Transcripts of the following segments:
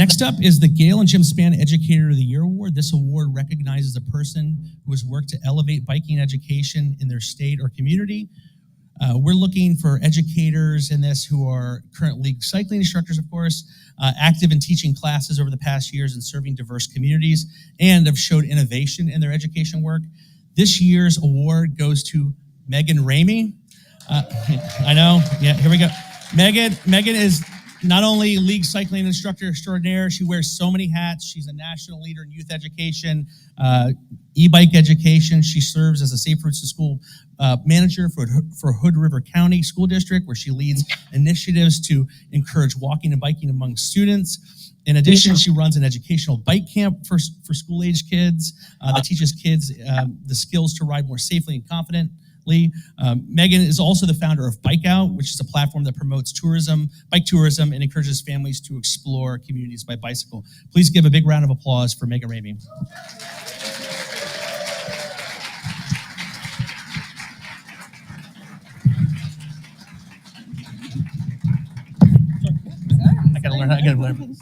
Next up is the Gail and Jim Spann Educator of the Year Award. This award recognizes a person who has worked to elevate biking education in their state or community. We're looking for educators in this who are current league cycling instructors, of course, active in teaching classes over the past years and serving diverse communities, and have showed innovation in their education work. This year's award goes to Ramey. I know, yeah, here we go. Megan is not only league cycling instructor extraordinaire, she wears so many hats. She's a national leader in youth education, e-bike education. She serves as a Safe Routes to School manager for Hood River County School District, where she leads initiatives to encourage walking and biking among students. In addition, she runs an educational bike camp for school-age kids that teaches kids the skills to ride more safely and confidently. Megan is also the founder of Bike Out, which is a platform that promotes bike tourism, and encourages families to explore communities by bicycle. Please give a big round of applause for Megan Ramey. I gotta learn.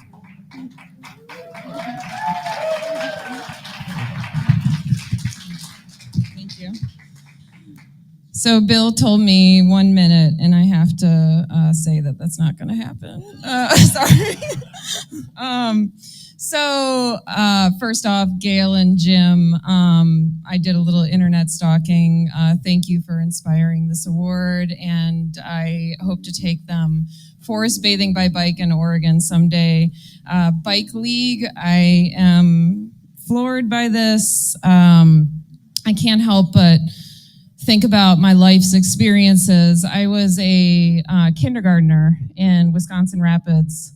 Thank you. So Bill told me 1 minute, and I have to say that that's not going to happen. Sorry. First off, Gail and Jim, I did a little internet stalking. Thank you for inspiring this award, and I hope to take them forest bathing by bike in Oregon someday. Bike League, I am floored by this. I can't help but think about my life's experiences. I was a kindergartner in Wisconsin Rapids,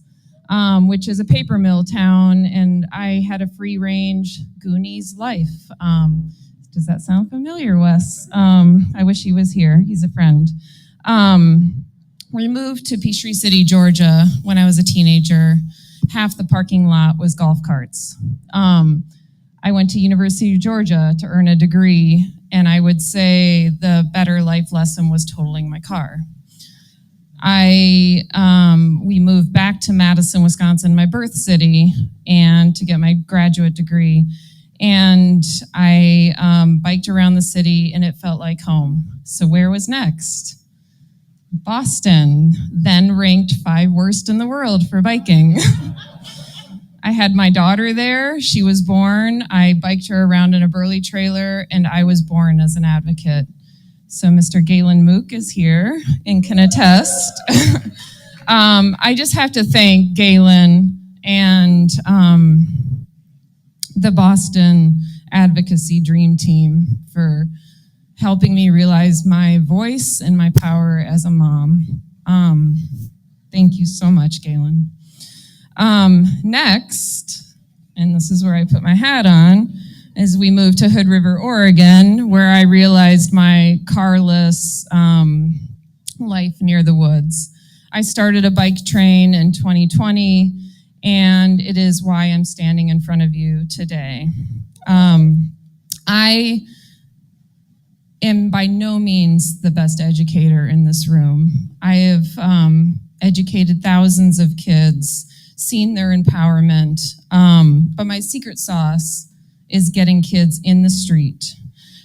which is a paper mill town, and I had a free-range Goonies life. Does that sound familiar, Wes? I wish he was here. He's a friend. We moved to Peachtree City, Georgia when I was a teenager. Half the parking lot was golf carts. I went to University of Georgia to earn a degree, and I would say the better life lesson was totaling my car. We moved back to Madison, Wisconsin, my birth city, and to get my graduate degree. And I biked around the city, and it felt like home. So where was next? Boston, then ranked 5 worst in the world for biking. I had my daughter there. She was born. I biked her around in a Burley trailer, and I was born as an advocate. So Mr. Galen Mook is here and can attest. I just have to thank Galen and the Boston Advocacy Dream Team for helping me realize my voice and my power as a mom. Thank you so much, Galen. Next, and this is where I put my hat on, is we moved to Hood River, Oregon, where I realized my carless life near the woods. I started a bike train in 2020, and it is why I'm standing in front of you today. I am by no means the best educator in this room. I have educated thousands of kids, seen their empowerment, but my secret sauce is getting kids in the street.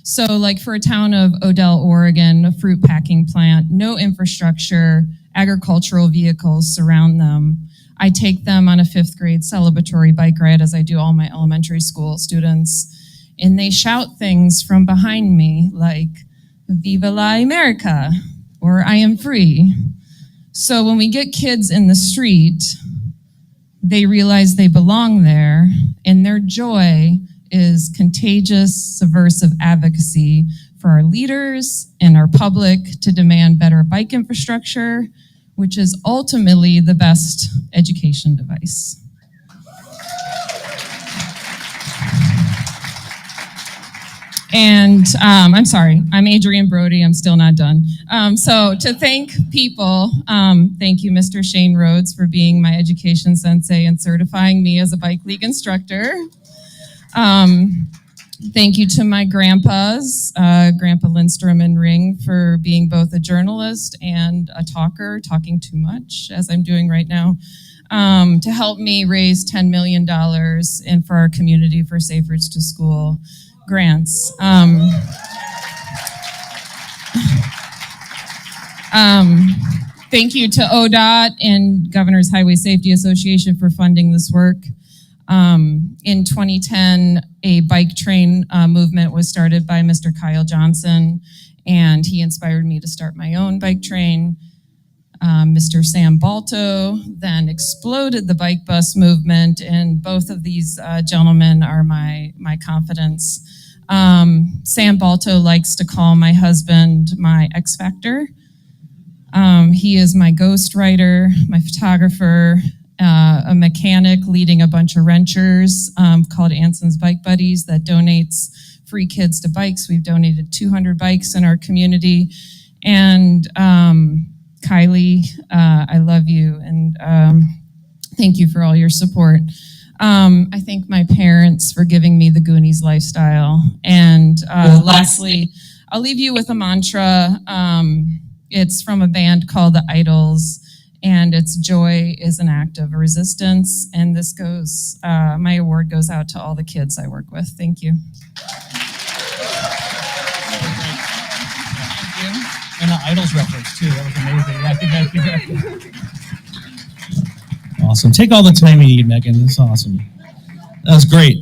So like for a town of Odell, Oregon, a fruit packing plant, no infrastructure, agricultural vehicles surround them. I take them on a 5th grade celebratory bike ride, as I do all my elementary school students, and they shout things from behind me like, "Viva la America," or "I am free." So when we get kids in the street, they realize they belong there, and their joy is contagious, subversive advocacy for our leaders and our public to demand better bike infrastructure, which is ultimately the best education device. And I'm sorry, I'm Adrienne Brody, I'm still not done. So to thank people, thank you, Mr. Shane Rhodes, for being my education sensei and certifying me as a bike league instructor. Thank you to my grandpas, Grandpa Lindstrom and Ring, for being both a journalist and a talker, talking too much, as I'm doing right now. to help me raise $10 million for our community for Safe Routes to School grants. Thank you to ODOT and Governor's Highway Safety Association for funding this work. In 2010, a bike train movement was started by Mr. Kyle Johnson, and he inspired me to start my own bike train. Mr. Sam Balto then exploded the bike bus movement, and both of these gentlemen are my confidence. Sam Balto likes to call my husband my X Factor. He is my ghostwriter, my photographer, a mechanic leading a bunch of wrenchers called Anson's Bike Buddies that donates free kids to bikes. We've donated 200 bikes in our community. And Kylie, I love you, and thank you for all your support. I thank my parents for giving me the Goonies lifestyle. And lastly, I'll leave you with a mantra. It's from a band called the Idols, and it's joy is an act of resistance. And this goes, my award goes out to all the kids I work with. Thank you. And the Idols reference too. That was amazing. Awesome. Take all the time you need, Megan. That's awesome. That was great.